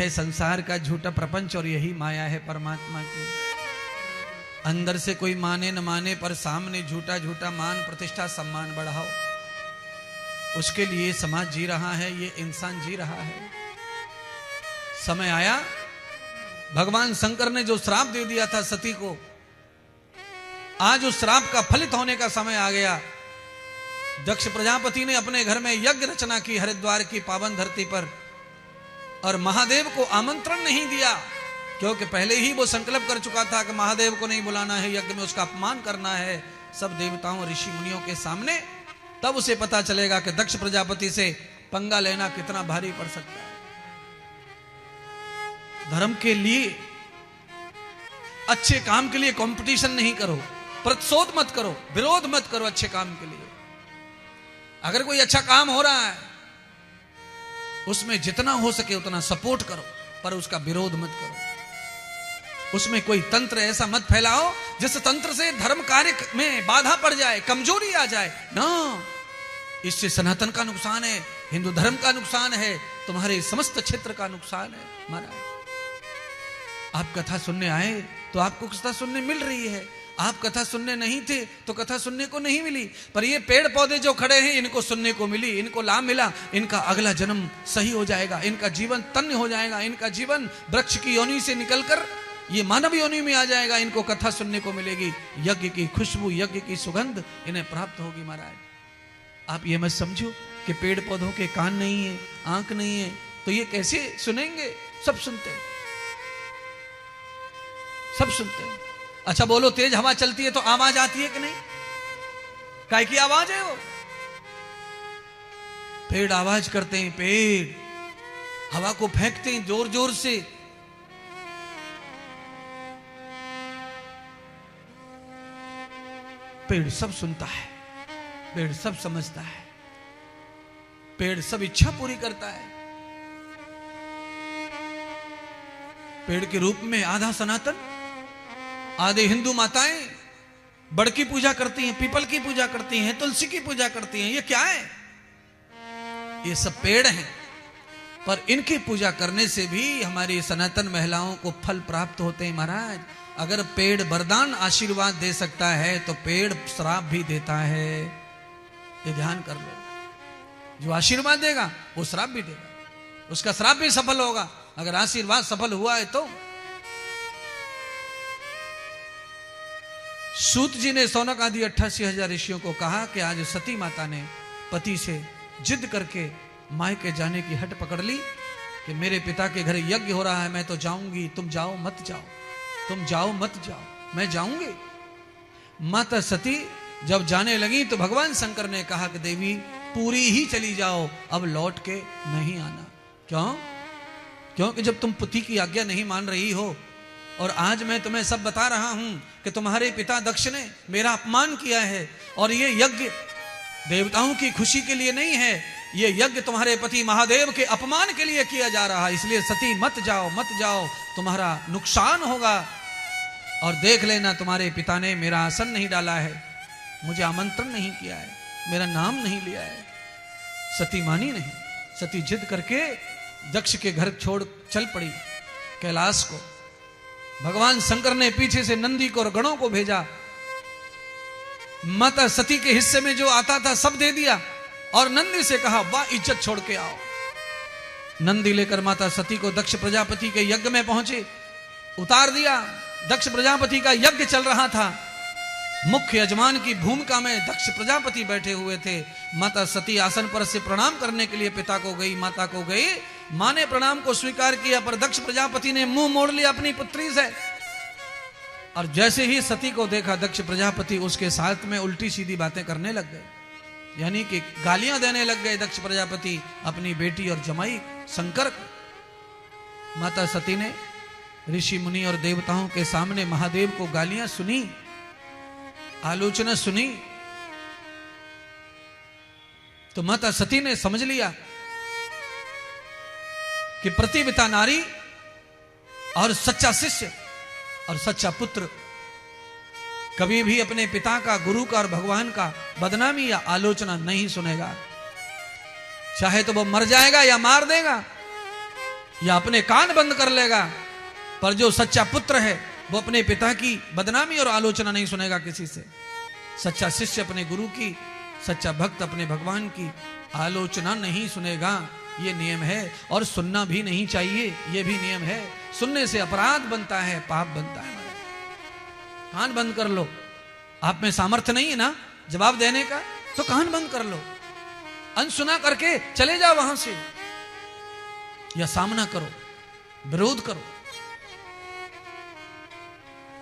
है संसार का झूठा प्रपंच और यही माया है परमात्मा की। अंदर से कोई माने न माने पर सामने झूठा झूठा मान प्रतिष्ठा सम्मान बढ़ाओ। उसके लिए समाज जी रहा है, ये इंसान जी रहा है। समय आया, भगवान शंकर ने जो श्राप दे दिया था सती को, आज उस श्राप का फलित होने का समय आ गया। दक्ष प्रजापति ने अपने घर में यज्ञ रचना की हरिद्वार की पावन धरती पर, और महादेव को आमंत्रण नहीं दिया, क्योंकि पहले ही वो संकल्प कर चुका था कि महादेव को नहीं बुलाना है, यज्ञ में उसका अपमान करना है सब देवताओं ऋषि मुनियों के सामने। तब उसे पता चलेगा कि दक्ष प्रजापति से पंगा लेना कितना भारी पड़ सकता है। धर्म के लिए, अच्छे काम के लिए कंपटीशन नहीं करो, प्रतिशोध मत करो, विरोध मत करो अच्छे काम के लिए। अगर कोई अच्छा काम हो रहा है उसमें जितना हो सके उतना सपोर्ट करो, पर उसका विरोध मत करो। उसमें कोई तंत्र ऐसा मत फैलाओ जिस तंत्र से धर्म कार्य में बाधा पड़ जाए, कमजोरी आ जाए ना। इससे सनातन का नुकसान है, हिंदू धर्म का नुकसान है, तुम्हारे समस्त क्षेत्र का नुकसान है। महाराज आप कथा सुनने आए तो आपको कथा सुनने मिल रही है, आप कथा सुनने नहीं थे तो कथा सुनने को नहीं मिली, पर ये पेड़ पौधे जो खड़े हैं इनको सुनने को मिली, इनको लाभ मिला, इनका अगला जन्म सही हो जाएगा, इनका जीवन तन्य हो जाएगा, इनका जीवन वृक्ष की योनि से निकलकर ये मानव योनि में आ जाएगा, इनको कथा सुनने को मिलेगी, यज्ञ की खुशबू, यज्ञ की सुगंध इन्हें प्राप्त होगी। महाराज आप ये मत समझो कि पेड़ पौधों के कान नहीं है, आंख नहीं है, तो ये कैसे सुनेंगे? सब सुनते हैं, सब सुनते हैं। अच्छा बोलो, तेज हवा चलती है तो आवाज आती है कि नहीं? काय की आवाज है वो? पेड़ आवाज करते हैं, पेड़ हवा को फेंकते हैं जोर जोर से। पेड़ सब सुनता है, पेड़ सब समझता है, पेड़ सब इच्छा पूरी करता है। पेड़ के रूप में आधा सनातन, आधे हिंदू माताएं बड़ की पूजा करती हैं, पीपल की पूजा करती हैं, तुलसी की पूजा करती हैं। ये क्या है? ये सब पेड़ हैं, पर इनकी पूजा करने से भी हमारी सनातन महिलाओं को फल प्राप्त होते हैं। महाराज अगर पेड़ वरदान आशीर्वाद दे सकता है तो पेड़ श्राप भी देता है, ये ध्यान कर लो। जो आशीर्वाद देगा वो श्राप भी देगा, उसका श्राप भी सफल होगा। अगर आशीर्वाद सफल हुआ है तो सूत जी ने सौनक आदि 88,000 ऋषियों को कहा कि आज सती माता ने पति से जिद करके मायके जाने की हट पकड़ ली कि मेरे पिता के घर यज्ञ हो रहा है, मैं तो जाऊंगी, तुम जाओ मत जाओ, तुम जाओ मत जाओ, मैं जाऊंगी। माता सती जब जाने लगी तो भगवान शंकर ने कहा कि देवी पूरी ही चली जाओ, अब लौट के नहीं आना। क्यों? क्योंकि जब तुम पति की आज्ञा नहीं मान रही हो, और आज मैं तुम्हें सब बता रहा हूं कि तुम्हारे पिता दक्ष ने मेरा अपमान किया है, और ये यज्ञ देवताओं की खुशी के लिए नहीं है, ये यज्ञ तुम्हारे पति महादेव के अपमान के लिए किया जा रहा है। इसलिए सती मत जाओ, मत जाओ, तुम्हारा नुकसान होगा। और देख लेना तुम्हारे पिता ने मेरा आसन नहीं डाला है, मुझे आमंत्रण नहीं किया है, मेरा नाम नहीं लिया है। सती मानी नहीं, सती जिद करके दक्ष के घर छोड़ चल पड़ी कैलाश को। भगवान शंकर ने पीछे से नंदी को और गणों को भेजा, माता सती के हिस्से में जो आता था सब दे दिया, और नंदी से कहा वाह इज्जत छोड़ के आओ। नंदी लेकर माता सती को दक्ष प्रजापति के यज्ञ में पहुंचे, उतार दिया। दक्ष प्रजापति का यज्ञ चल रहा था, मुख्य यजमान की भूमिका में दक्ष प्रजापति बैठे हुए थे। माता सती आसन पर से प्रणाम करने के लिए पिता को गई, माता को गई, मां ने प्रणाम को स्वीकार किया, पर दक्ष प्रजापति ने मुंह मोड़ लिया अपनी पुत्री से। और जैसे ही सती को देखा दक्ष प्रजापति उसके साथ में उल्टी सीधी बातें करने लग गए, यानी कि गालियां देने लग गए दक्ष प्रजापति अपनी बेटी और जमाई शंकर को। माता सती ने ऋषि मुनि और देवताओं के सामने महादेव को गालियां सुनी, आलोचना सुनी, तो माता सती ने समझ लिया कि प्रतिव्रता नारी और सच्चा शिष्य और सच्चा पुत्र कभी भी अपने पिता का, गुरु का और भगवान का बदनामी या आलोचना नहीं सुनेगा। चाहे तो वो मर जाएगा या मार देगा, या अपने कान बंद कर लेगा, पर जो सच्चा पुत्र है वो अपने पिता की बदनामी और आलोचना नहीं सुनेगा किसी से। सच्चा शिष्य अपने गुरु की, सच्चा भक्त अपने भगवान की आलोचना नहीं सुनेगा। ये नियम है, और सुनना भी नहीं चाहिए, ये भी नियम है। सुनने से अपराध बनता है, पाप बनता है। कान बंद कर लो। आप में सामर्थ्य नहीं है ना जवाब देने का, तो कान बंद कर लो, अनसुना करके चले जाओ वहां से, या सामना करो, विरोध करो।